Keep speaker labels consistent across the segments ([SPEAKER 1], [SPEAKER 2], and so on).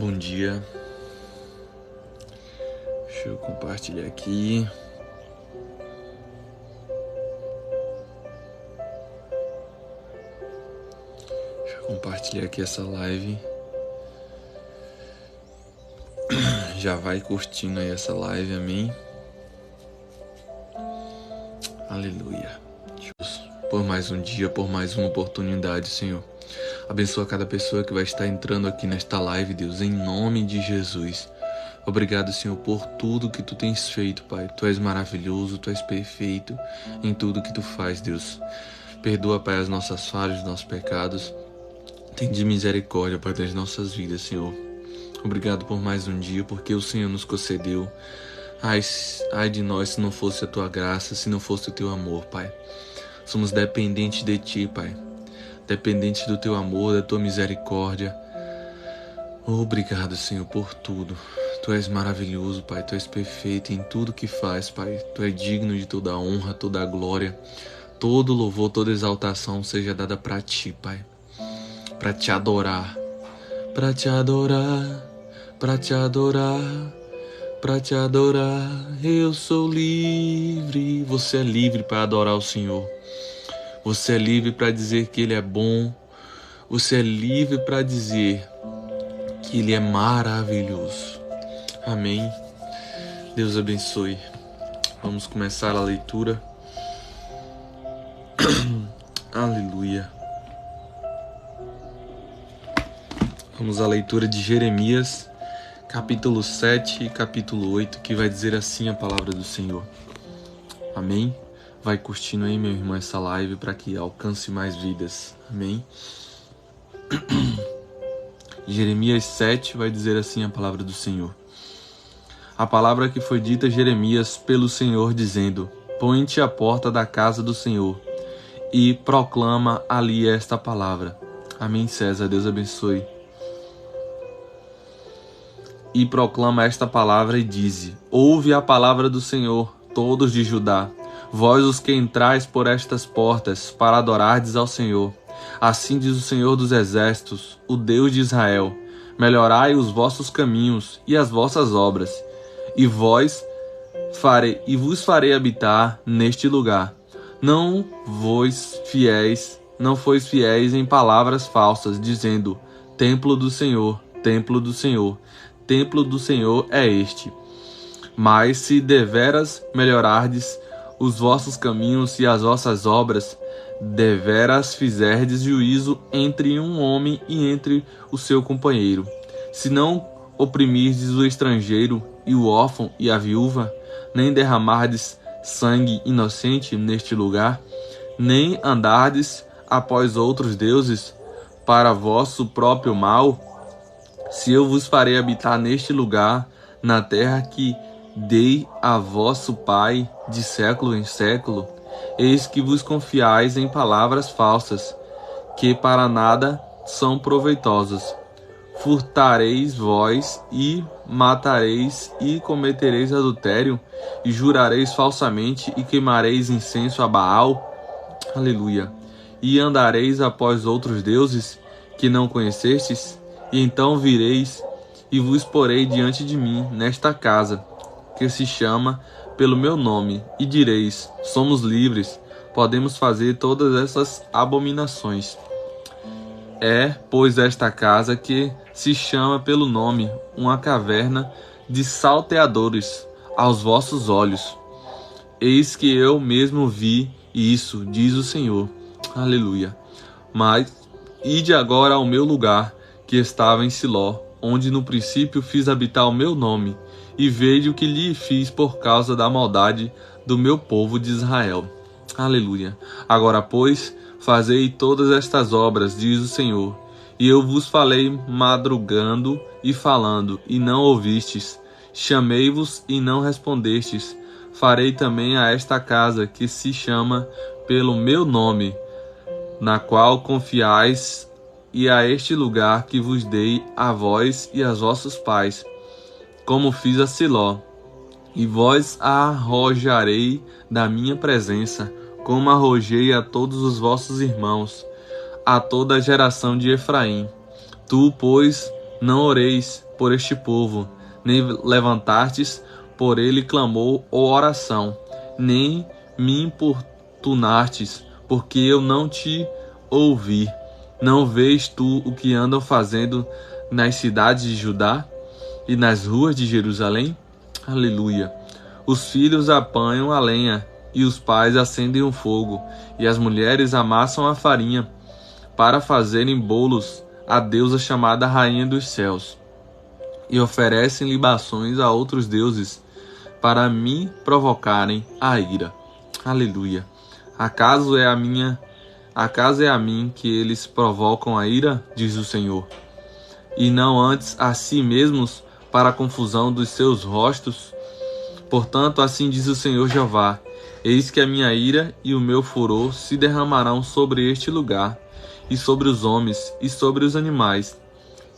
[SPEAKER 1] Bom dia. Deixa eu compartilhar aqui. Deixa eu compartilhar aqui essa live. Já vai curtindo aí essa live, amém? Aleluia. Deus, por mais um dia, por mais uma oportunidade, Senhor. Abençoa cada pessoa que vai estar entrando aqui nesta live, Deus, em nome de Jesus. Obrigado, Senhor, por tudo que Tu tens feito, Pai. Tu és maravilhoso, Tu és perfeito em tudo que Tu faz, Deus. Perdoa, Pai, as nossas falhas, os nossos pecados. Tende misericórdia, Pai, das nossas vidas, Senhor. Obrigado por mais um dia, porque o Senhor nos concedeu. Ai de nós se não fosse a Tua graça, se não fosse o Teu amor, Pai. Somos dependentes de Ti, Pai. Dependentes do Teu amor, da Tua misericórdia. Obrigado, Senhor, por tudo. Tu és maravilhoso, Pai. Tu és perfeito em tudo que faz, Pai. Tu és digno de toda a honra, toda a glória. Todo louvor, toda exaltação seja dada para Ti, Pai. Para Te adorar. Para Te adorar. Para Te adorar. Para Te adorar. Eu sou livre. Você é livre para adorar o Senhor. Você é livre para dizer que Ele é bom. Você é livre para dizer que Ele é maravilhoso. Amém. Deus abençoe. Vamos começar a leitura. Aleluia. Vamos à leitura de Jeremias, capítulo 7 e capítulo 8, que vai dizer assim a palavra do Senhor. Amém. Vai curtindo aí, meu irmão, essa live para que alcance mais vidas. Amém. Jeremias 7 vai dizer assim a palavra do Senhor. A palavra que foi dita a Jeremias pelo Senhor, dizendo: Põe-te à porta da casa do Senhor e proclama ali esta palavra. Amém, César. Deus abençoe. E proclama esta palavra e dize: Ouve a palavra do Senhor, todos de Judá, vós os que entrais por estas portas, para adorardes ao Senhor. Assim diz o Senhor dos Exércitos, o Deus de Israel: melhorai os vossos caminhos e as vossas obras, e vos farei habitar neste lugar. Não fois fiéis em palavras falsas, dizendo: templo do Senhor, templo do Senhor, templo do Senhor é este. Mas se deveras melhorardes os vossos caminhos e as vossas obras, deveras fizerdes juízo entre um homem e entre o seu companheiro. Se não oprimirdes o estrangeiro e o órfão e a viúva, nem derramardes sangue inocente neste lugar, nem andardes após outros deuses para vosso próprio mal, se eu vos farei habitar neste lugar, na terra que dei a vosso pai de século em século, eis que vos confiais em palavras falsas, que para nada são proveitosas. Furtareis vós e matareis e cometereis adultério, e jurareis falsamente e queimareis incenso a Baal. Aleluia. E andareis após outros deuses que não conhecestes, e então vireis e vos porei diante de mim nesta casa, que se chama pelo meu nome, e direis: somos livres, podemos fazer todas essas abominações. É, pois, esta casa que se chama pelo nome, uma caverna de salteadores aos vossos olhos. Eis que eu mesmo vi isso, diz o Senhor. Aleluia. Mas ide agora ao meu lugar, que estava em Siló, onde no princípio fiz habitar o meu nome, e vede o que lhe fiz por causa da maldade do meu povo de Israel. Aleluia. Agora, pois, fazei todas estas obras, diz o Senhor. E eu vos falei madrugando e falando, e não ouvistes. Chamei-vos e não respondestes. Farei também a esta casa que se chama pelo meu nome, na qual confiais, e a este lugar que vos dei a vós e aos vossos pais, como fiz a Siló, e vós a arrojarei da minha presença, como arrojei a todos os vossos irmãos, a toda a geração de Efraim. Tu, pois, Não oreis por este povo, nem levantastes por ele clamor ou oração, nem me importunastes, porque eu não te ouvi. Não vês tu o que andam fazendo nas cidades de Judá e nas ruas de Jerusalém? Aleluia! Os filhos apanham a lenha, e os pais acendem o fogo, e as mulheres amassam a farinha, para fazerem bolos à deusa chamada Rainha dos Céus, e oferecem libações a outros deuses, para me provocarem a ira. Aleluia! Acaso é a mim que eles provocam a ira, diz o Senhor, e não antes a si mesmos para a confusão dos seus rostos? Portanto, assim diz o Senhor Jeová: eis que a minha ira e o meu furor se derramarão sobre este lugar, e sobre os homens, e sobre os animais,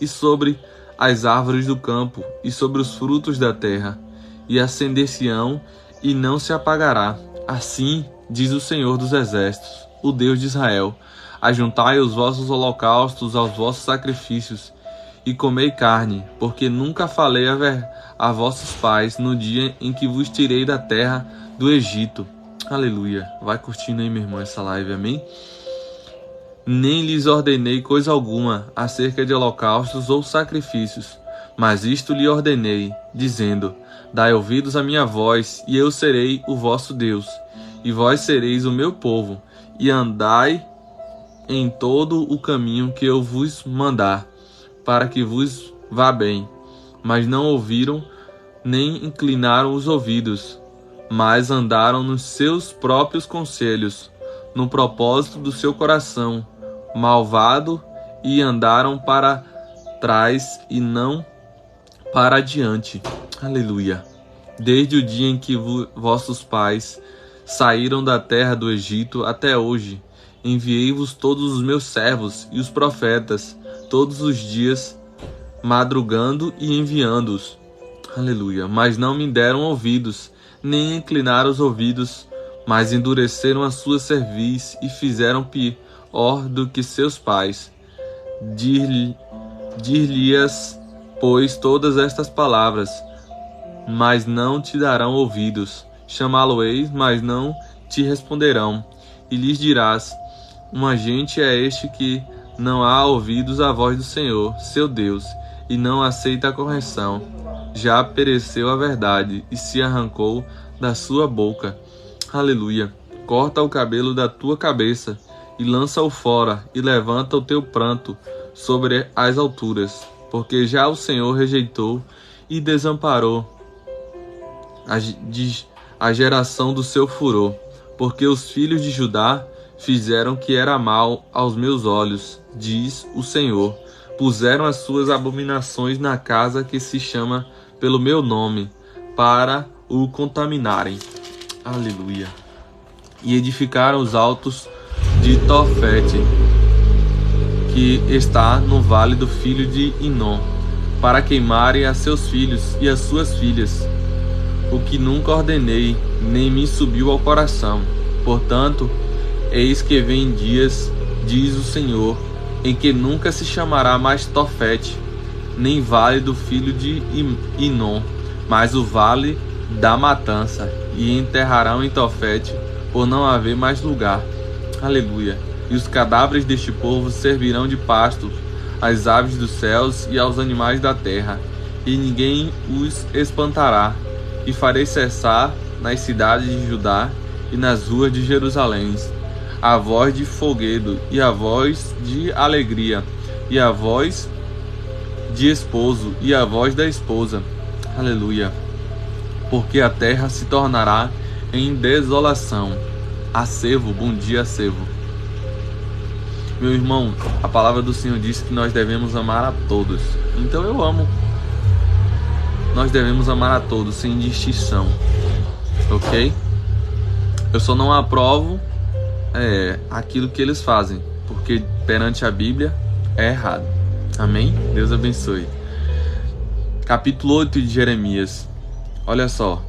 [SPEAKER 1] e sobre as árvores do campo, e sobre os frutos da terra, e acender-se-ão, e não se apagará. Assim diz o Senhor dos Exércitos, o Deus de Israel: ajuntai os vossos holocaustos aos vossos sacrifícios, e comei carne, porque nunca falei a vossos pais no dia em que vos tirei da terra do Egito. Aleluia. Vai curtindo aí, meu irmão, essa live, amém? Nem lhes ordenei coisa alguma acerca de holocaustos ou sacrifícios, mas isto lhe ordenei, dizendo: dai ouvidos à minha voz, e eu serei o vosso Deus, e vós sereis o meu povo, e andai em todo o caminho que eu vos mandar, para que vos vá bem. Mas não ouviram, nem inclinaram os ouvidos, mas andaram nos seus próprios conselhos, no propósito do seu coração malvado, e andaram para trás e não para adiante. Aleluia. Desde o dia em que vossos pais saíram da terra do Egito até hoje, enviei-vos todos os meus servos e os profetas, todos os dias, madrugando e enviando-os. Aleluia. Mas não me deram ouvidos, nem inclinaram os ouvidos, mas endureceram a sua cerviz e fizeram pior do que seus pais. Dir-lhes, pois, todas estas palavras, mas não te darão ouvidos. Chamá-lo-eis, mas não te responderão. E lhes dirás: um agente é este que não há ouvidos à voz do Senhor, seu Deus, e não aceita a correção. Já pereceu a verdade e se arrancou da sua boca. Aleluia. Corta o cabelo da tua cabeça e lança-o fora, e levanta o teu pranto sobre as alturas, porque já o Senhor rejeitou e desamparou a geração do seu furor, porque os filhos de Judá fizeram que era mal aos meus olhos, diz o Senhor. Puseram as suas abominações na casa que se chama pelo meu nome, para o contaminarem. Aleluia. E edificaram os altos de Tofete, que está no vale do filho de Inom, para queimarem a seus filhos e as suas filhas, o que nunca ordenei, nem me subiu ao coração. Portanto, eis que vem dias, diz o Senhor, em que nunca se chamará mais Tofete, nem vale do filho de Inom, mas o vale da matança, e enterrarão em Tofete, por não haver mais lugar. Aleluia. E os cadáveres deste povo servirão de pasto às aves dos céus e aos animais da terra, e ninguém os espantará. E farei cessar nas cidades de Judá e nas ruas de Jerusalém a voz de folguedo, e a voz de alegria, e a voz de esposo, e a voz da esposa. Aleluia. Porque a terra se tornará em desolação. Acervo, bom dia, acervo. Meu irmão, a palavra do Senhor diz que nós devemos amar a todos. Então eu amo. Nós devemos amar a todos, sem distinção. Ok? Eu só não aprovo aquilo que eles fazem, porque perante a Bíblia é errado. Amém? Deus abençoe. Capítulo 8 de Jeremias. Olha só.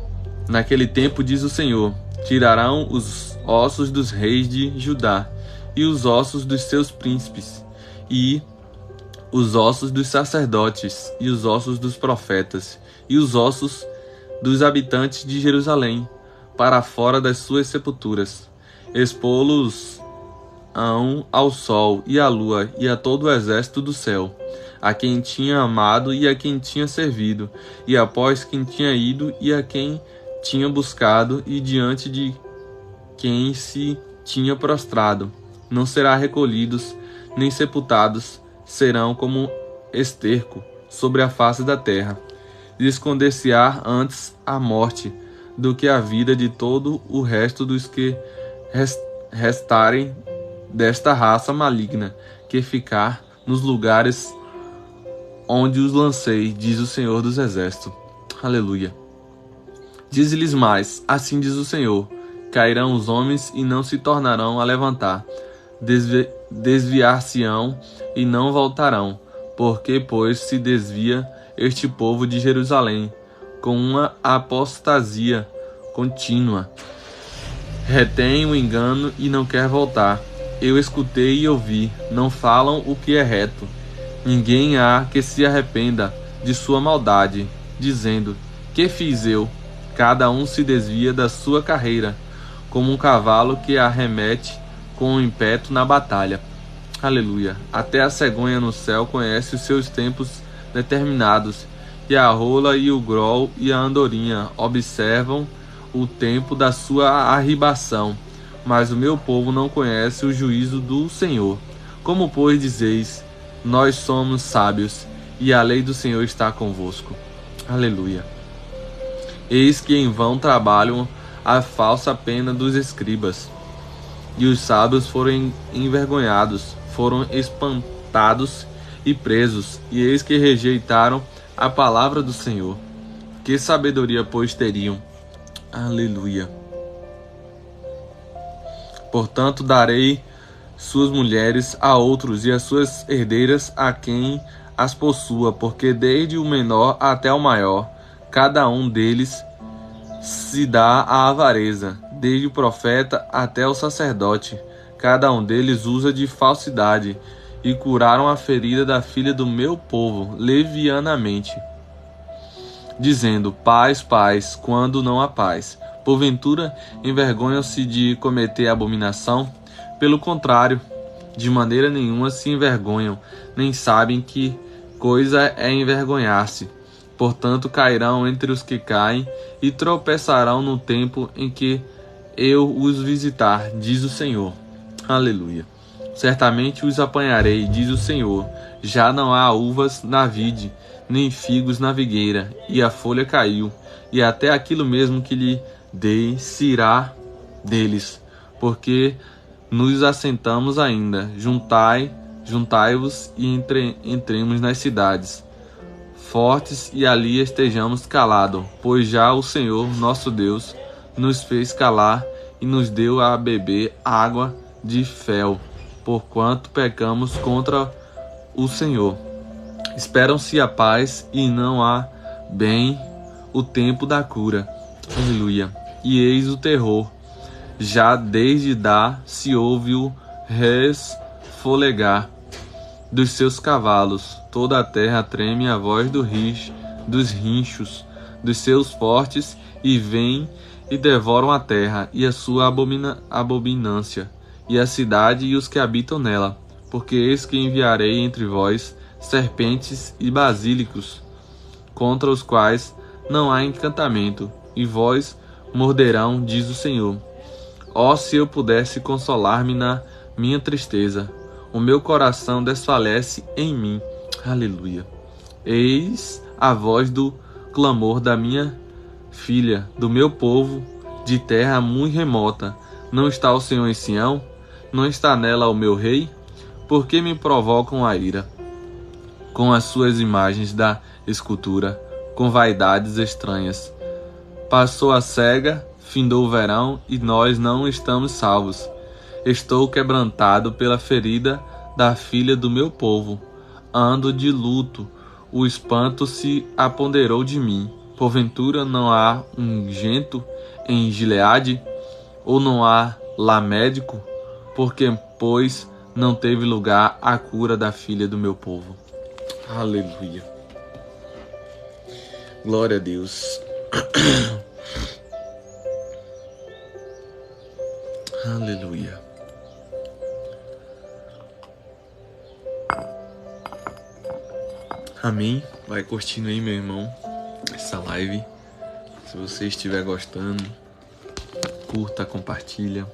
[SPEAKER 1] Naquele tempo, diz o Senhor, tirarão os ossos dos reis de Judá e os ossos dos seus príncipes, e os ossos dos sacerdotes, e os ossos dos profetas, e os ossos dos habitantes de Jerusalém, para fora das suas sepulturas. Expô-los-ão ao sol e à lua e a todo o exército do céu, a quem tinha amado e a quem tinha servido, e após quem tinha ido e a quem tinha buscado, e diante de quem se tinha prostrado. Não será recolhidos, nem sepultados, serão como esterco sobre a face da terra. E esconder-se-á antes a morte do que a vida de todo o resto dos que restarem desta raça maligna, que ficar nos lugares onde os lancei, diz o Senhor dos Exércitos. Aleluia. Diz-lhes mais, assim diz o Senhor: cairão os homens e não se tornarão a levantar, desviar-se-ão e não voltarão, porque, pois, se desvia este povo de Jerusalém, com uma apostasia contínua. Retém o engano e não quer voltar. Eu escutei e ouvi, não falam o que é reto. Ninguém há que se arrependa de sua maldade, dizendo: que fiz eu? Cada um se desvia da sua carreira, como um cavalo que arremete com o impeto na batalha. Aleluia. Até a cegonha no céu conhece os seus tempos determinados, e a rola e o grol e a andorinha observam o tempo da sua arribação. Mas o meu povo não conhece o juízo do Senhor. Como, pois, dizeis: nós somos sábios, e a lei do Senhor está convosco. Aleluia. Eis que em vão trabalham a falsa pena dos escribas, e os sábios foram envergonhados, foram espantados e presos, e eis que rejeitaram a palavra do Senhor. Que sabedoria, pois, teriam? Aleluia. Portanto, darei suas mulheres a outros, e as suas herdeiras a quem as possua, porque desde o menor até o maior, cada um deles se dá à avareza, desde o profeta até o sacerdote, cada um deles usa de falsidade, e curaram a ferida da filha do meu povo levianamente, dizendo: paz, paz, quando não há paz. Porventura envergonham-se de cometer abominação? Pelo contrário, de maneira nenhuma se envergonham, nem sabem que coisa é envergonhar-se. Portanto, cairão entre os que caem e tropeçarão no tempo em que eu os visitar, diz o Senhor. Aleluia. Certamente os apanharei, diz o Senhor. Já não há uvas na vide, nem figos na figueira, e a folha caiu, e até aquilo mesmo que lhe dei se irá deles, porque nos assentamos ainda. Juntai-vos e entremos nas cidades fortes, e ali estejamos calados, pois já o Senhor, nosso Deus, nos fez calar e nos deu a beber água de fel, porquanto pecamos contra o Senhor. Esperam-se a paz e não há bem o tempo da cura. Aleluia. E eis o terror. Já desde Dá se ouve o resfolegar dos seus cavalos. Toda a terra treme a voz dos rinchos dos seus fortes, e vêm e devoram a terra e a sua abominância, e a cidade e os que habitam nela. Porque eis que enviarei entre vós serpentes e basílicos, contra os quais não há encantamento, e vós morderão, diz o Senhor. Ó, se eu pudesse consolar-me na minha tristeza, o meu coração desfalece em mim. Aleluia. Eis a voz do clamor da minha filha, do meu povo, de terra muito remota. Não está o Senhor em Sião? Não está nela o meu rei? Por que me provocam a ira com as suas imagens da escultura, com vaidades estranhas? Passou a cega, findou o verão, e nós não estamos salvos. Estou quebrantado pela ferida da filha do meu povo. Ando de luto, o espanto se apoderou de mim. Porventura não há ungento em Gileade? Ou não há lá médico? Porque, pois, não teve lugar a cura da filha do meu povo. Aleluia. Glória a Deus. Aleluia. Amém. Vai curtindo aí, meu irmão, essa live. Se você estiver gostando, curta, compartilha.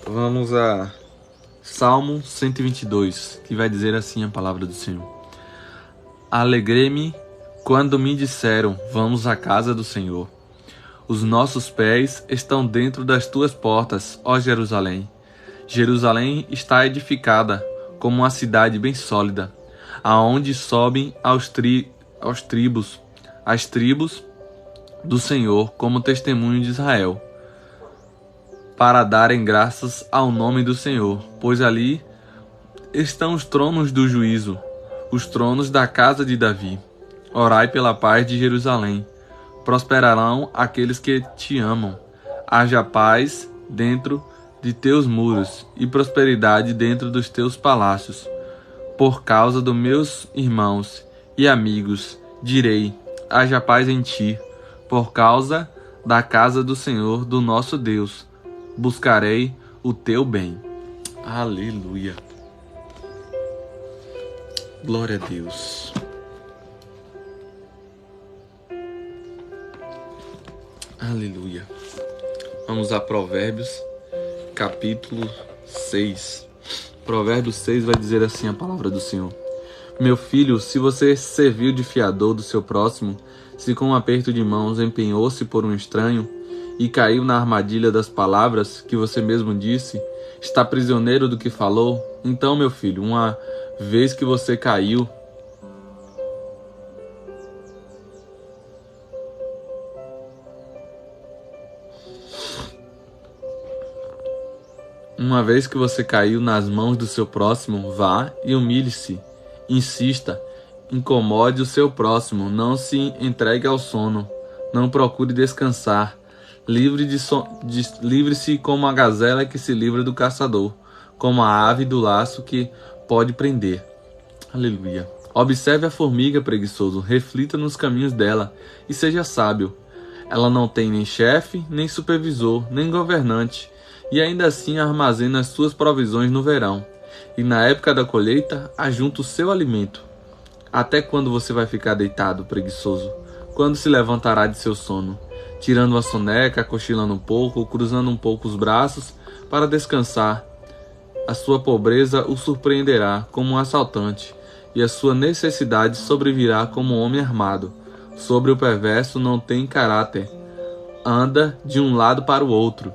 [SPEAKER 1] Vamos a Salmo 122, que vai dizer assim a palavra do Senhor. Alegrei-me quando me disseram, vamos à casa do Senhor. Os nossos pés estão dentro das tuas portas, ó Jerusalém. Jerusalém está edificada como uma cidade bem sólida, aonde sobem as tribos do Senhor como testemunho de Israel, para darem graças ao nome do Senhor, pois ali estão os tronos do juízo, os tronos da casa de Davi. Orai pela paz de Jerusalém. Prosperarão aqueles que te amam. Haja paz dentro de teus muros e prosperidade dentro dos teus palácios. Por causa dos meus irmãos e amigos, direi, haja paz em ti. Por causa da casa do Senhor, do nosso Deus, buscarei o teu bem. Aleluia. Glória a Deus. Aleluia. Vamos a Provérbios, capítulo 6. Provérbios 6 vai dizer assim a palavra do Senhor. Meu filho, se você serviu de fiador do seu próximo, se com um aperto de mãos empenhou-se por um estranho e caiu na armadilha das palavras que você mesmo disse, está prisioneiro do que falou, então, meu filho, uma vez que você caiu, nas mãos do seu próximo, vá e humilhe-se. Insista, incomode o seu próximo, não se entregue ao sono, não procure descansar. Livre-se como a gazela que se livra do caçador, como a ave do laço que pode prender. Aleluia. Observe a formiga, preguiçoso, reflita nos caminhos dela e seja sábio. Ela não tem nem chefe, nem supervisor, nem governante, e ainda assim armazena as suas provisões no verão, e na época da colheita ajunta o seu alimento. Até quando você vai ficar deitado, preguiçoso? Quando se levantará de seu sono? Tirando uma soneca, cochilando um pouco, cruzando um pouco os braços para descansar. A sua pobreza o surpreenderá como um assaltante, e a sua necessidade sobrevirá como um homem armado. Sobre o perverso não tem caráter, anda de um lado para o outro.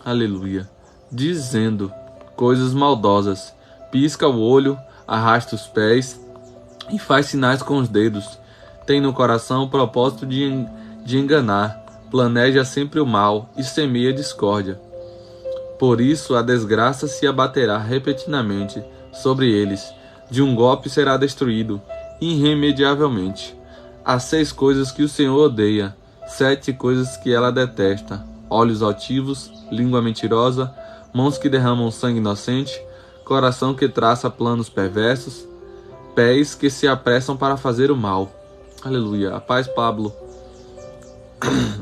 [SPEAKER 1] Aleluia. Dizendo coisas maldosas, pisca o olho, arrasta os pés e faz sinais com os dedos. Tem no coração o propósito de enganar, planeja sempre o mal e semeia discórdia. Por isso a desgraça se abaterá repentinamente sobre eles, de um golpe será destruído irremediavelmente. Há 6 coisas que o Senhor odeia, 7 coisas que ela detesta: olhos altivos, língua mentirosa, mãos que derramam sangue inocente, coração que traça planos perversos, pés que se apressam para fazer o mal. Aleluia. A paz, Pablo.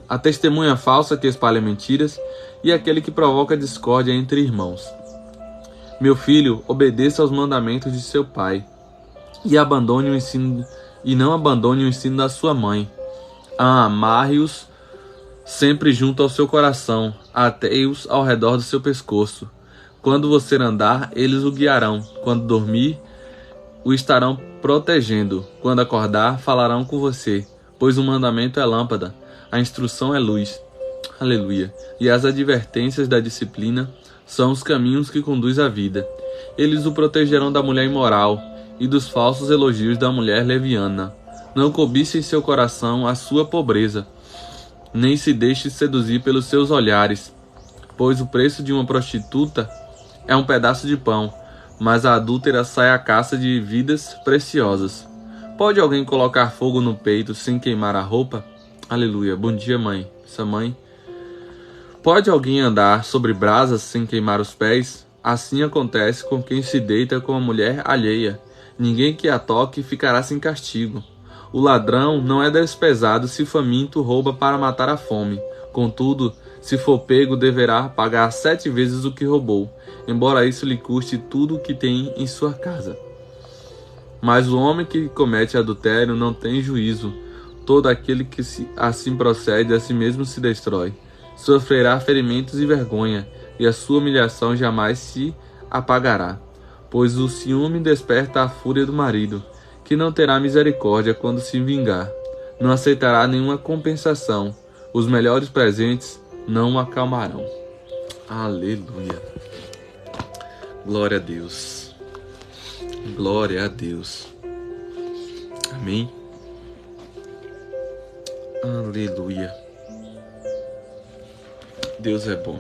[SPEAKER 1] A testemunha falsa que espalha mentiras e aquele que provoca discórdia entre irmãos. Meu filho, obedeça aos mandamentos de seu pai e não abandone o ensino da sua mãe. Amarre-os sempre junto ao seu coração, ateie-os ao redor do seu pescoço. Quando você andar, eles o guiarão. Quando dormir, o estarão protegendo. Quando acordar, falarão com você. Pois o mandamento é lâmpada, a instrução é luz. Aleluia. E as advertências da disciplina são os caminhos que conduzem à vida. Eles o protegerão da mulher imoral e dos falsos elogios da mulher leviana. Não cobice em seu coração a sua pobreza, nem se deixe seduzir pelos seus olhares, pois o preço de uma prostituta é um pedaço de pão, mas a adúltera sai à caça de vidas preciosas. Pode alguém colocar fogo no peito sem queimar a roupa? Aleluia. Bom dia, mãe. Essa mãe. Pode alguém andar sobre brasas sem queimar os pés? Assim acontece com quem se deita com a mulher alheia Ninguém que a toque ficará sem castigo. O ladrão não é desprezado se faminto rouba para matar a fome. Contudo, se for pego, deverá pagar 7 vezes o que roubou, embora isso lhe custe tudo o que tem em sua casa. Mas o homem que comete adultério não tem juízo. Todo aquele que assim procede a si mesmo se destrói. Sofrerá ferimentos e vergonha, e a sua humilhação jamais se apagará. Pois o ciúme desperta a fúria do marido, que não terá misericórdia quando se vingar. Não aceitará nenhuma compensação. Os melhores presentes não o acalmarão. Aleluia. Glória a Deus. Glória a Deus. Amém. Aleluia. Deus é bom.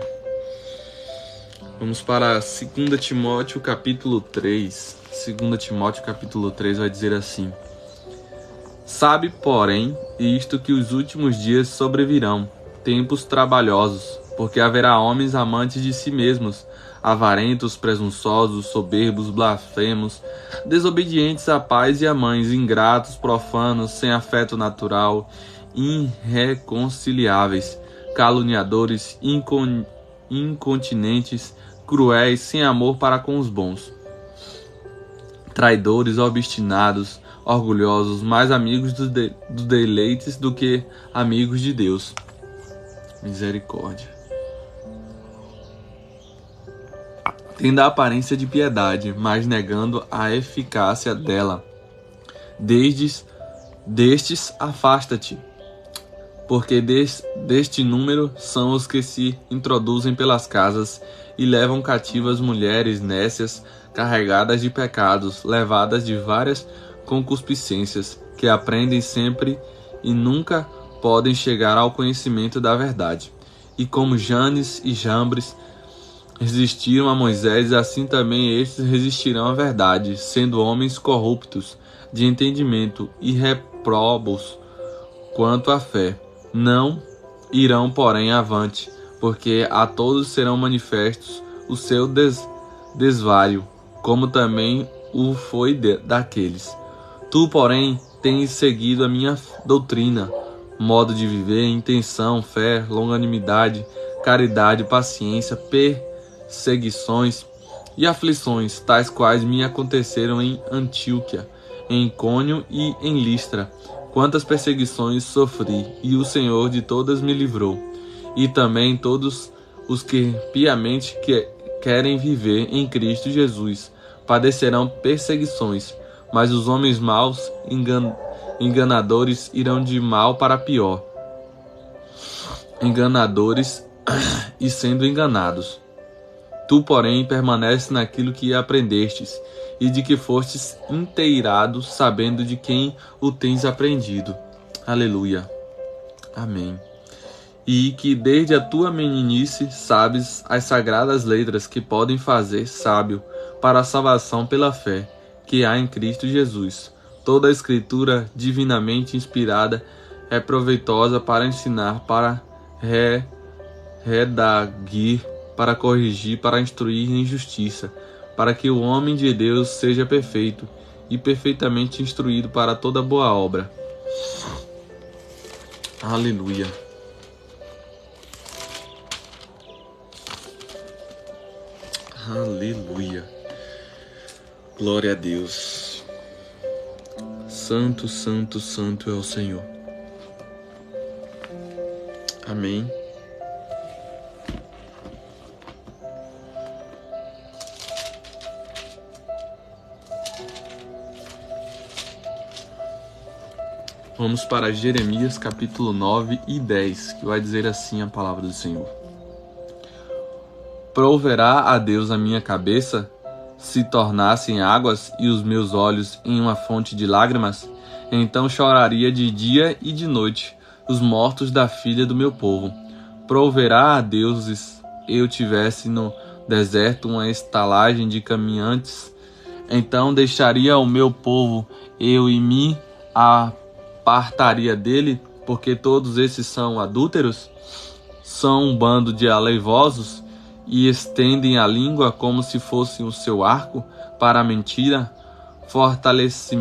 [SPEAKER 1] Vamos para 2 Timóteo capítulo 3. 2 Timóteo capítulo 3 vai dizer assim: Sabe, porém, isto que os últimos dias sobrevirão, tempos trabalhosos, porque haverá homens amantes de si mesmos, avarentos, presunçosos, soberbos, blasfemos, desobedientes a pais e a mães, ingratos, profanos, sem afeto natural, irreconciliáveis, caluniadores, incontinentes, cruéis, sem amor para com os bons, traidores, obstinados, orgulhosos, mais amigos dos deleites do que amigos de Deus. Misericórdia. Tendo a aparência de piedade, mas negando a eficácia dela. Destes afasta-te, porque deste número são os que se introduzem pelas casas e levam cativas mulheres nécias, carregadas de pecados, levadas de várias concupiscências, que aprendem sempre e nunca podem chegar ao conhecimento da verdade. E como Janes e Jambres resistiram a Moisés, assim também estes resistirão à verdade, sendo homens corruptos de entendimento e reprobos quanto à fé. Não irão, porém, avante, porque a todos serão manifestos o seu desvario, como também o foi daqueles. Tu, porém, tens seguido a minha doutrina, modo de viver, intenção, fé, longanimidade, caridade, paciência, perseguições e aflições, tais quais me aconteceram em Antioquia, em Icônio e em Listra. Quantas perseguições sofri, e o Senhor de todas me livrou. E também todos os que piamente querem viver em Cristo Jesus padecerão perseguições, mas os homens maus, enganadores, irão de mal para pior, enganadores e sendo enganados. Tu, porém, permanece naquilo que aprendestes, e de que fostes inteirado, sabendo de quem o tens aprendido. Aleluia. Amém. E que desde a tua meninice sabes as sagradas letras que podem fazer sábio para a salvação pela fé que há em Cristo Jesus. Toda a escritura divinamente inspirada é proveitosa para ensinar, para redaguir, para corrigir, para instruir em justiça, para que o homem de Deus seja perfeito e perfeitamente instruído para toda boa obra. Aleluia. Aleluia. Glória a Deus. Santo, santo, santo é o Senhor. Amém. Vamos para Jeremias capítulo 9 e 10, que vai dizer assim a palavra do Senhor. Proverá a Deus a minha cabeça, se tornassem águas e os meus olhos em uma fonte de lágrimas? Então choraria de dia e de noite os mortos da filha do meu povo. Proverá a Deus se eu tivesse no deserto uma estalagem de caminhantes? Então deixaria o meu povo eu e me apartaria dele, porque todos esses são adúlteros, são um bando de aleivosos e estendem a língua como se fosse o seu arco para a mentira. fortalecem-se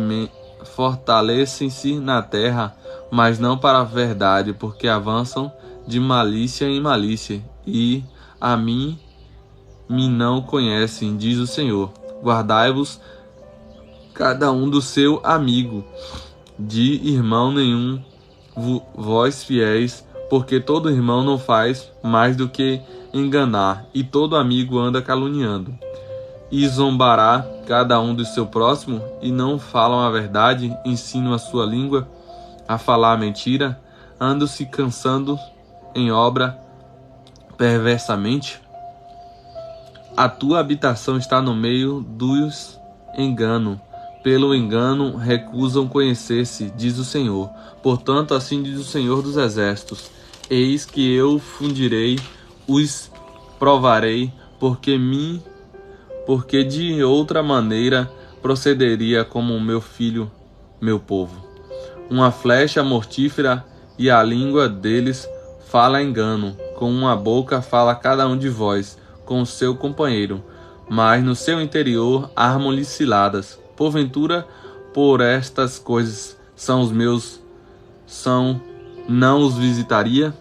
[SPEAKER 1] na terra, mas não para a verdade, porque avançam de malícia em malícia, e a mim me não conhecem, diz o Senhor. Guardai-vos cada um do seu amigo, de irmão nenhum, vós fiéis, porque todo irmão não faz mais do que enganar, e todo amigo anda caluniando. E zombará cada um do seu próximo, e não falam a verdade, ensinam a sua língua a falar a mentira, andam se cansando em obra perversamente. A tua habitação está no meio dos engano. Pelo engano recusam conhecer-se, diz o Senhor. Portanto, assim diz o Senhor dos Exércitos: eis que eu fundirei, os provarei, porque de outra maneira procederia como o meu filho, meu povo. Uma flecha mortífera, e a língua deles fala engano. Com uma boca fala cada um de vós, com o seu companheiro, mas no seu interior armam-lhe ciladas. Porventura, por estas coisas não os visitaria?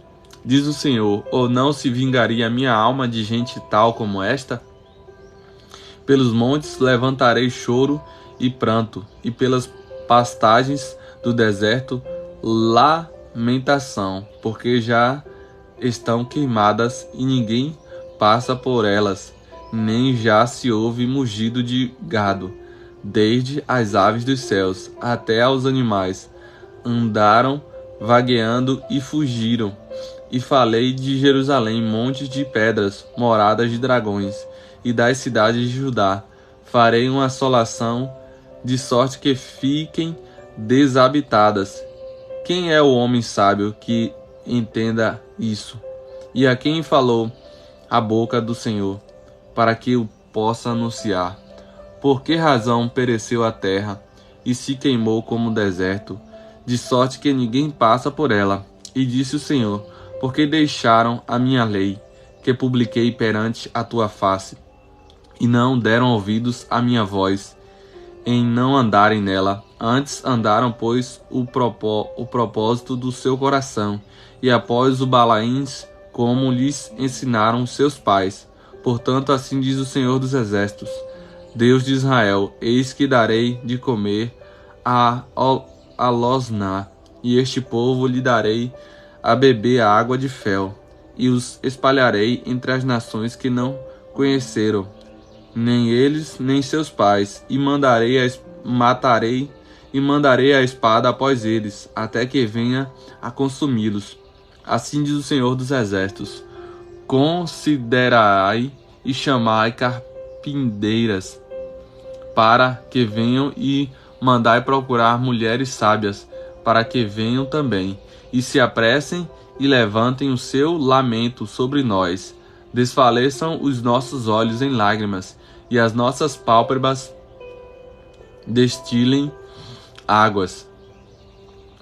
[SPEAKER 1] Diz o Senhor, ou não se vingaria a minha alma de gente tal como esta? Pelos montes levantarei choro e pranto, e pelas pastagens do deserto lamentação, porque já estão queimadas e ninguém passa por elas, nem já se ouve mugido de gado. Desde as aves dos céus até aos animais andaram vagueando e fugiram. E falei de Jerusalém, montes de pedras, moradas de dragões, e das cidades de Judá. Farei uma assolação, de sorte que fiquem desabitadas. Quem é o homem sábio que entenda isso? E a quem falou a boca do Senhor, para que o possa anunciar? Por que razão pereceu a terra e se queimou como o deserto, de sorte que ninguém passa por ela? E disse o Senhor: porque deixaram a minha lei, que publiquei perante a tua face, e não deram ouvidos à minha voz, em não andarem nela. Antes andaram, pois, o propósito do seu coração, e após o Balaíns, como lhes ensinaram seus pais. Portanto, assim diz o Senhor dos Exércitos, Deus de Israel: eis que darei de comer a Losná, e este povo lhe darei a beber a água de fel, e os espalharei entre as nações que não conheceram, nem eles, nem seus pais, e matarei e mandarei a espada após eles, até que venha a consumi-los. Assim diz o Senhor dos Exércitos: considerai e chamai carpinteiras, para que venham, e mandai procurar mulheres sábias, para que venham também, e se apressem e levantem o seu lamento sobre nós. Desfaleçam os nossos olhos em lágrimas, e as nossas pálpebras destilem águas.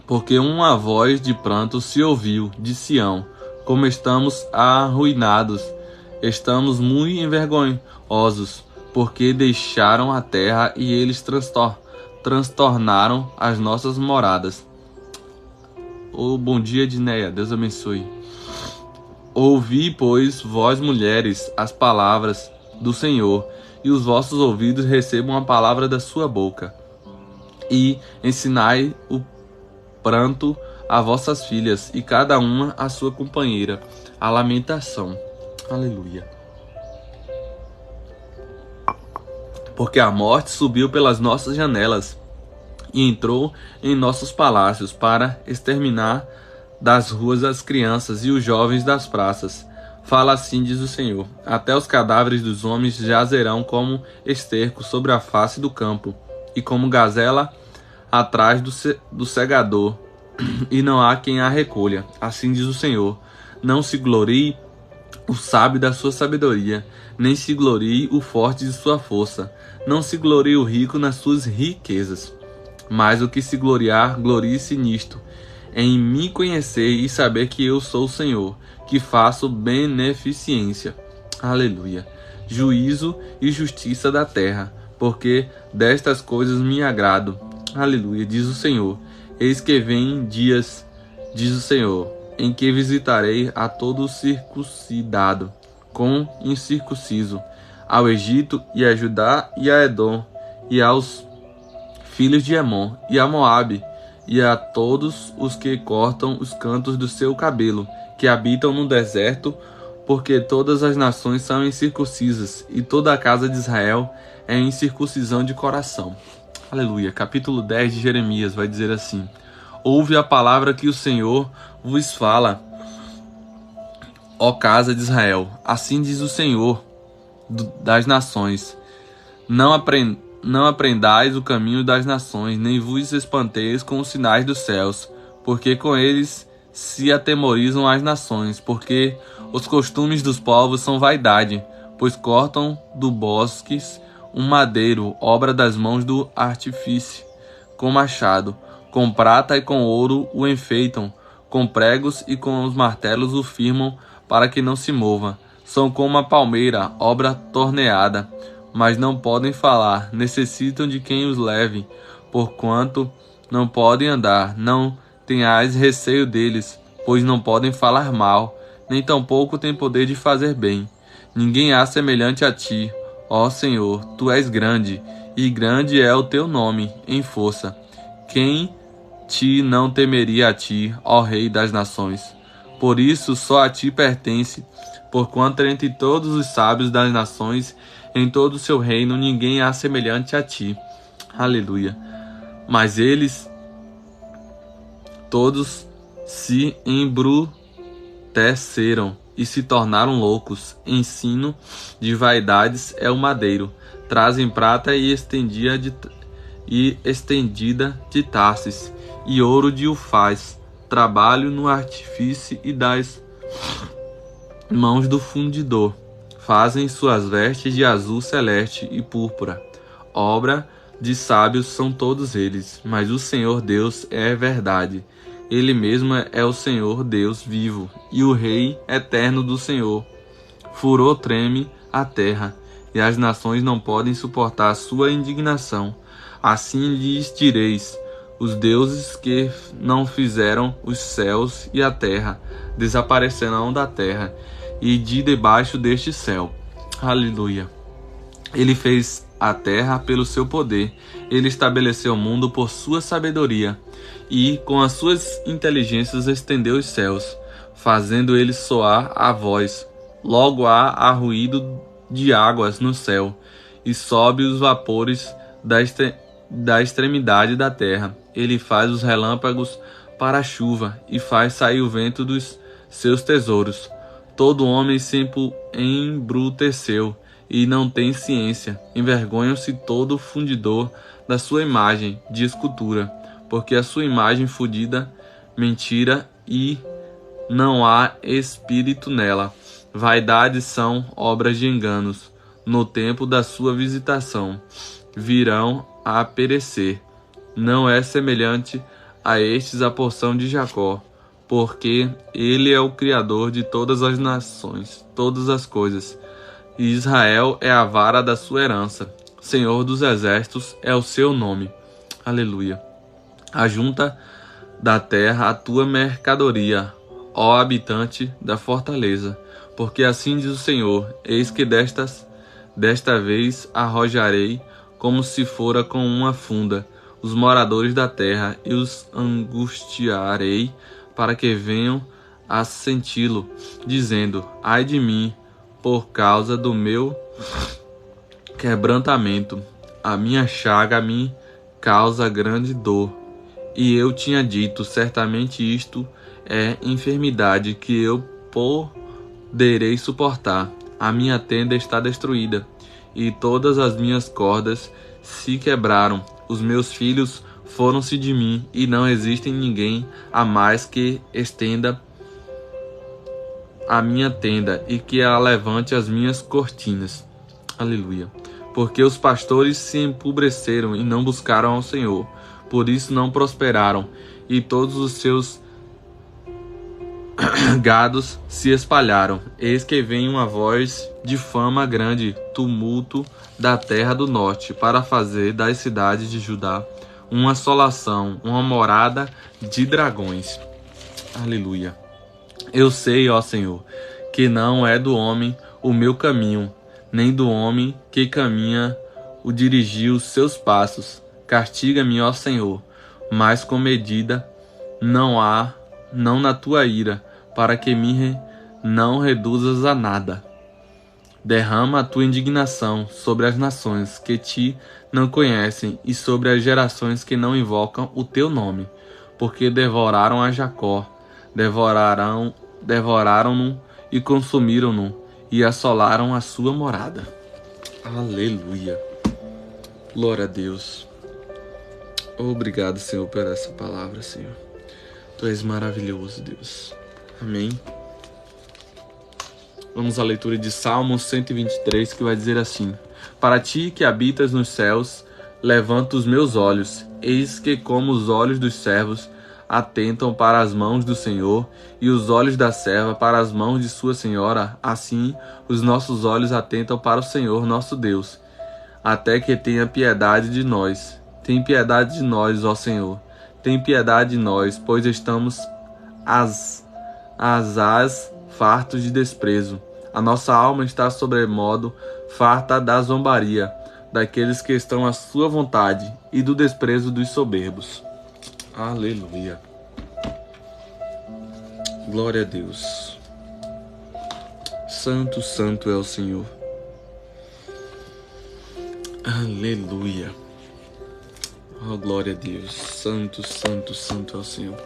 [SPEAKER 1] Porque uma voz de pranto se ouviu de Sião: como estamos arruinados, estamos muito envergonhosos, porque deixaram a terra e eles transtornaram as nossas moradas. Bom dia, Dinéia, Deus abençoe. Ouvi, pois, vós mulheres, as palavras do Senhor, e os vossos ouvidos recebam a palavra da sua boca. E ensinai o pranto a vossas filhas, e cada uma a sua companheira, a lamentação. Aleluia. Porque a morte subiu pelas nossas janelas e entrou em nossos palácios para exterminar das ruas as crianças e os jovens das praças. Fala assim, diz o Senhor: até os cadáveres dos homens jazerão como esterco sobre a face do campo, e como gazela atrás do segador, e não há quem a recolha. Assim diz o Senhor: não se glorie o sábio da sua sabedoria, nem se glorie o forte de sua força, não se glorie o rico nas suas riquezas. Mas o que se gloriar, glorie-se nisto, em me conhecer e saber que eu sou o Senhor, que faço beneficência. Aleluia. Juízo e justiça da terra, porque destas coisas me agrado. Aleluia, diz o Senhor. Eis que vem dias, diz o Senhor, em que visitarei a todo circuncidado com incircunciso, ao Egito e a Judá e a Edom, e aos filhos de Emon, e a Moabe, e a todos os que cortam os cantos do seu cabelo, que habitam no deserto, porque todas as nações são incircuncisas, e toda a casa de Israel é incircuncisão de coração. Aleluia. Capítulo 10 de Jeremias vai dizer assim: ouve a palavra que o Senhor vos fala, ó casa de Israel. Assim diz o Senhor das nações: não aprendais o caminho das nações, nem vos espanteis com os sinais dos céus, porque com eles se atemorizam as nações, porque os costumes dos povos são vaidade, pois cortam do bosques um madeiro, obra das mãos do artífice, com machado, com prata e com ouro o enfeitam, com pregos e com os martelos o firmam para que não se mova. São como a palmeira, obra torneada, mas não podem falar, necessitam de quem os leve, porquanto não podem andar. Não tenhais receio deles, pois não podem falar mal, nem tampouco têm poder de fazer bem. Ninguém há semelhante a ti, ó Senhor, tu és grande, e grande é o teu nome em força. Quem te não temeria a ti, ó Rei das nações? Por isso só a ti pertence, porquanto entre todos os sábios das nações, em todo o seu reino, ninguém há semelhante a ti. Aleluia. Mas eles todos se embruteceram e se tornaram loucos. Ensino de vaidades é o madeiro. Trazem prata e estendida de Tarsis, e ouro de Ufaz. Trabalho no artifício e das mãos do fundidor. Fazem suas vestes de azul celeste e púrpura. Obra de sábios são todos eles, mas o Senhor Deus é verdade. Ele mesmo é o Senhor Deus vivo, e o Rei eterno do Senhor. Furor treme a terra, e as nações não podem suportar sua indignação. Assim lhes direis: os deuses que não fizeram os céus e a terra desaparecerão da terra e de debaixo deste céu. Aleluia. Ele fez a terra pelo seu poder, ele estabeleceu o mundo por sua sabedoria, e com as suas inteligências estendeu os céus, fazendo eles soar a voz. Logo há ruído de águas no céu, e sobe os vapores da extremidade da terra. Ele faz os relâmpagos para a chuva, e faz sair o vento dos seus tesouros. Todo homem se embruteceu e não tem ciência. Envergonham-se todo fundidor da sua imagem de escultura, porque a sua imagem fundida, mentira, e não há espírito nela. Vaidades são obras de enganos. No tempo da sua visitação virão a perecer. Não é semelhante a estes a porção de Jacó, porque ele é o Criador de todas as nações, todas as coisas. E Israel é a vara da sua herança. Senhor dos exércitos é o seu nome. Aleluia. Ajunta da terra a tua mercadoria, ó habitante da fortaleza. Porque assim diz o Senhor: eis que desta vez arrojarei, como se fora com uma funda, os moradores da terra, e os angustiarei, para que venham a senti-lo, dizendo: ai de mim, por causa do meu quebrantamento. A minha chaga me causa grande dor. E eu tinha dito: certamente isto é enfermidade que eu poderei suportar. A minha tenda está destruída, e todas as minhas cordas se quebraram. Os meus filhos foram-se de mim, e não existe ninguém a mais que estenda a minha tenda e que a levante as minhas cortinas. Aleluia. Porque os pastores se empobreceram e não buscaram ao Senhor, por isso não prosperaram, e todos os seus gados se espalharam. Eis que vem uma voz de fama grande, tumulto da terra do norte, para fazer das cidades de Judá uma assolação, uma morada de dragões. Aleluia. Eu sei, ó Senhor, que não é do homem o meu caminho, nem do homem que caminha o dirigir os seus passos. Castiga-me, ó Senhor, mas com medida não na tua ira, para que me não reduzas a nada. Derrama a tua indignação sobre as nações que te não conhecem e sobre as gerações que não invocam o teu nome, porque devoraram a Jacó, devoraram-no e consumiram-no e assolaram a sua morada. Aleluia. Glória a Deus. Obrigado, Senhor, por essa palavra, Senhor. Tu és maravilhoso, Deus. Amém. Vamos à leitura de Salmo 123, que vai dizer assim: Para ti que habitas nos céus, levanto os meus olhos. Eis que como os olhos dos servos atentam para as mãos do Senhor, e os olhos da serva para as mãos de sua senhora, assim os nossos olhos atentam para o Senhor nosso Deus, até que tenha piedade de nós. Tem piedade de nós, ó Senhor. Tem piedade de nós, pois estamos fartos de desprezo. A nossa alma está sobremodo farta da zombaria daqueles que estão à sua vontade e do desprezo dos soberbos. Aleluia. Glória a Deus. Santo, santo é o Senhor. Aleluia. Oh, glória a Deus. Santo, santo, santo é o Senhor.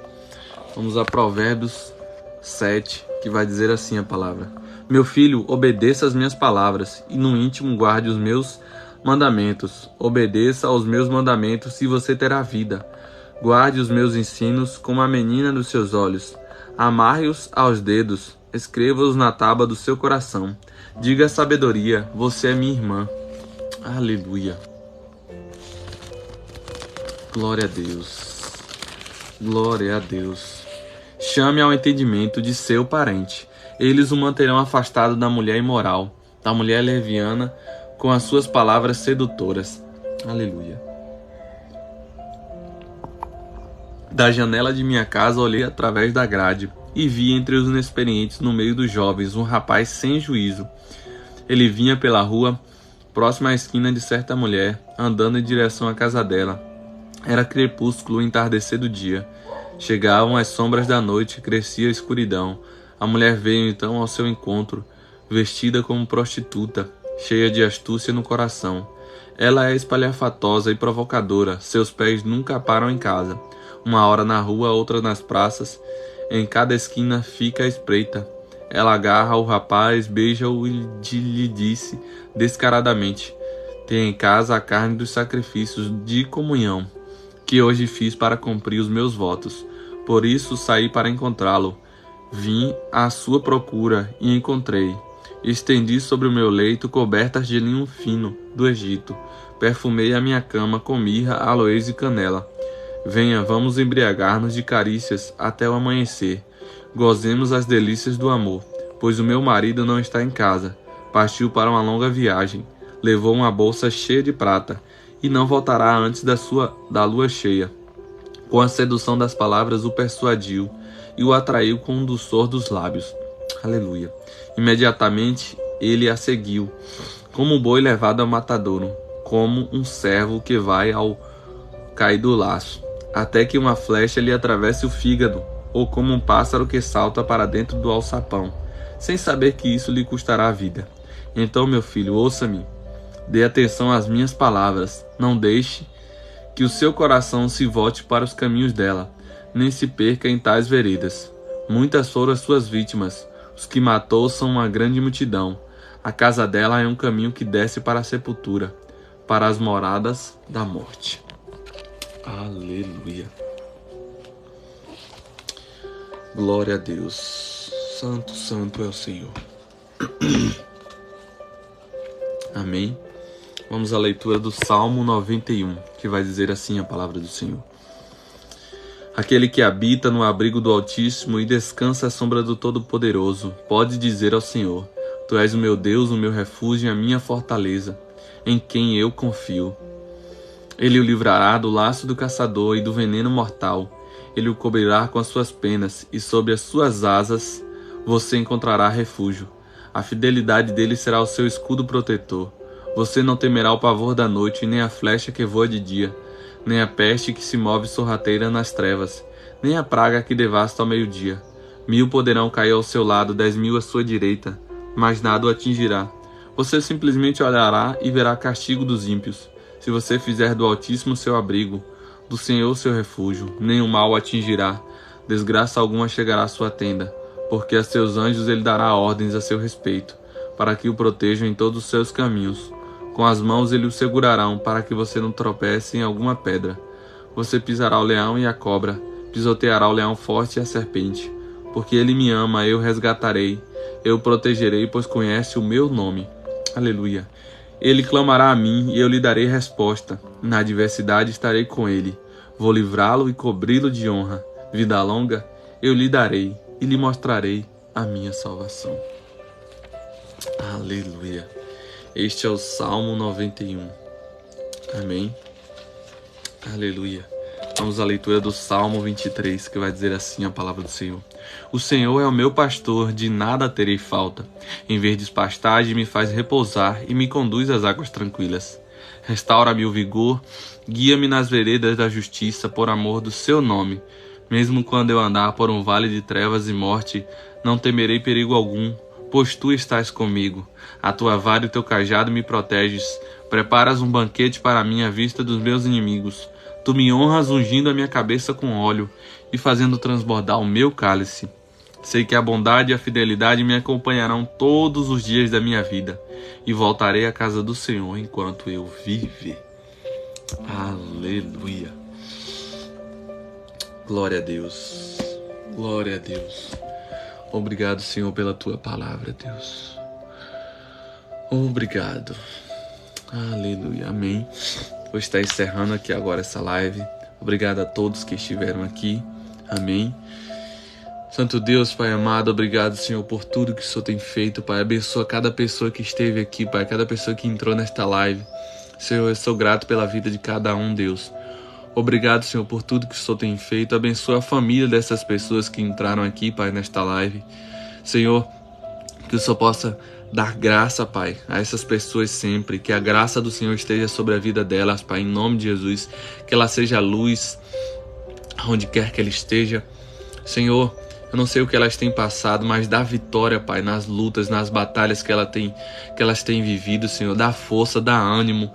[SPEAKER 1] Vamos a Provérbios 7, que vai dizer assim a palavra: Meu filho, obedeça as minhas palavras, e no íntimo guarde os meus mandamentos. Obedeça aos meus mandamentos, e você terá vida. Guarde os meus ensinos como a menina dos seus olhos. Amarre-os aos dedos, escreva-os na tábua do seu coração. Diga a sabedoria, você é minha irmã. Aleluia. Glória a Deus. Glória a Deus. Chame ao entendimento de seu parente. Eles o manterão afastado da mulher imoral, da mulher leviana, com as suas palavras sedutoras. Aleluia. Da janela de minha casa olhei através da grade e vi entre os inexperientes no meio dos jovens um rapaz sem juízo. Ele vinha pela rua, próximo à esquina de certa mulher, andando em direção à casa dela. Era crepúsculo, o entardecer do dia. Chegavam as sombras da noite, crescia a escuridão. A mulher veio então ao seu encontro, vestida como prostituta, cheia de astúcia no coração. Ela é espalhafatosa e provocadora, seus pés nunca param em casa. Uma hora na rua, outra nas praças, em cada esquina fica à espreita. Ela agarra o rapaz, beija-o e lhe disse descaradamente: Tem em casa a carne dos sacrifícios de comunhão, que hoje fiz para cumprir os meus votos. Por isso saí para encontrá-lo. Vim à sua procura e encontrei. Estendi sobre o meu leito cobertas de linho fino do Egito. Perfumei a minha cama com mirra, aloés e canela. Venha, vamos embriagar-nos de carícias até o amanhecer. Gozemos as delícias do amor, pois o meu marido não está em casa. Partiu para uma longa viagem. Levou uma bolsa cheia de prata e não voltará antes da lua cheia. Com a sedução das palavras o persuadiu e o atraiu com o dulçor dos lábios. Aleluia. Imediatamente ele a seguiu, como um boi levado ao matadouro, como um servo que vai ao cair do laço, até que uma flecha lhe atravesse o fígado, ou como um pássaro que salta para dentro do alçapão, sem saber que isso lhe custará a vida. Então, meu filho, ouça-me, dê atenção às minhas palavras, não deixe que o seu coração se volte para os caminhos dela, nem se perca em tais veredas. Muitas foram as suas vítimas, os que matou são uma grande multidão. A casa dela é um caminho que desce para a sepultura, para as moradas da morte. Aleluia. Glória a Deus. Santo, santo é o Senhor. Amém. Vamos à leitura do Salmo 91, que vai dizer assim a palavra do Senhor. Aquele que habita no abrigo do Altíssimo e descansa à sombra do Todo-Poderoso, pode dizer ao Senhor: Tu és o meu Deus, o meu refúgio e a minha fortaleza, em quem eu confio. Ele o livrará do laço do caçador e do veneno mortal. Ele o cobrirá com as suas penas, e sob as suas asas você encontrará refúgio. A fidelidade dele será o seu escudo protetor. Você não temerá o pavor da noite, nem a flecha que voa de dia, nem a peste que se move sorrateira nas trevas, nem a praga que devasta ao meio-dia. 1000 poderão cair ao seu lado, 10.000 à sua direita, mas nada o atingirá. Você simplesmente olhará e verá castigo dos ímpios. Se você fizer do Altíssimo seu abrigo, do Senhor seu refúgio, nenhum mal o atingirá, desgraça alguma chegará à sua tenda, porque a seus anjos ele dará ordens a seu respeito, para que o protejam em todos os seus caminhos. Com as mãos ele o segurarão, para que você não tropece em alguma pedra. Você pisará o leão e a cobra, pisoteará o leão forte e a serpente. Porque ele me ama, eu o resgatarei, eu o protegerei, pois conhece o meu nome. Aleluia. Ele clamará a mim, e eu lhe darei resposta. Na adversidade estarei com ele. Vou livrá-lo e cobri-lo de honra. Vida longa eu lhe darei, e lhe mostrarei a minha salvação. Aleluia. Este é o Salmo 91. Amém. Aleluia. Vamos à leitura do Salmo 23, que vai dizer assim a palavra do Senhor. O Senhor é o meu pastor, de nada terei falta. Em verdes pastagens me faz repousar e me conduz às águas tranquilas. Restaura-me o vigor, guia-me nas veredas da justiça por amor do seu nome. Mesmo quando eu andar por um vale de trevas e morte, não temerei perigo algum, pois tu estás comigo. A tua vara e o teu cajado me proteges. Preparas um banquete para mim à vista dos meus inimigos. Tu me honras ungindo a minha cabeça com óleo e fazendo transbordar o meu cálice. Sei que a bondade e a fidelidade me acompanharão todos os dias da minha vida, e voltarei à casa do Senhor enquanto eu viver. Aleluia. Glória a Deus. Glória a Deus. Obrigado, Senhor, pela tua palavra, Deus. Obrigado. Aleluia. Amém. Vou estar encerrando aqui agora essa live. Obrigado a todos que estiveram aqui. Amém. Santo Deus, Pai amado, obrigado, Senhor, por tudo que o Senhor tem feito, Pai. Abençoa cada pessoa que esteve aqui, Pai, cada pessoa que entrou nesta live. Senhor, eu sou grato pela vida de cada um, Deus. Obrigado, Senhor, por tudo que o Senhor tem feito. Abençoa a família dessas pessoas que entraram aqui, Pai, nesta live. Senhor, que o Senhor possa dar graça, Pai, a essas pessoas sempre. Que a graça do Senhor esteja sobre a vida delas, Pai, em nome de Jesus. Que ela seja luz onde quer que ela esteja. Senhor, eu não sei o que elas têm passado, mas dá vitória, Pai, nas lutas, nas batalhas que elas têm vivido, Senhor. Dá força, dá ânimo,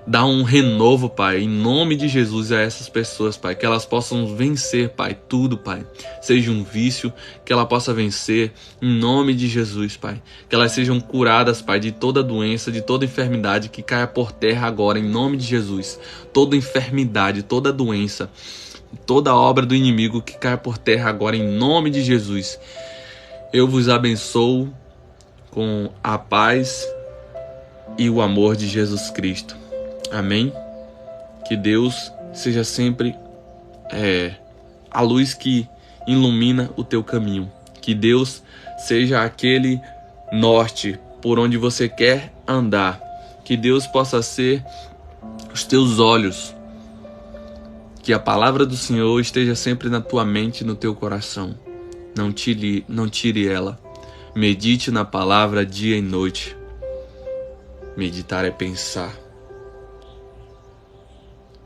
[SPEAKER 1] dá um renovo, Pai, em nome de Jesus a essas pessoas, Pai. Que elas possam vencer, Pai, tudo, Pai. Seja um vício, que ela possa vencer em nome de Jesus, Pai. Que elas sejam curadas, Pai, de toda doença, de toda enfermidade, que caia por terra agora, em nome de Jesus. Toda enfermidade, toda doença, toda obra do inimigo que caia por terra agora em nome de Jesus. Eu vos abençoo com a paz e o amor de Jesus Cristo. Amém? Que Deus seja sempre a luz que ilumina o teu caminho. Que Deus seja aquele norte por onde você quer andar. Que Deus possa ser os teus olhos. Que a palavra do Senhor esteja sempre na tua mente e no teu coração. Não tire ela. Medite na palavra dia e noite. Meditar é pensar.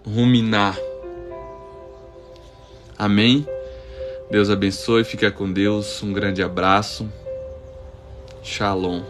[SPEAKER 1] Ruminar. Amém? Deus abençoe, fica com Deus. Um grande abraço. Shalom.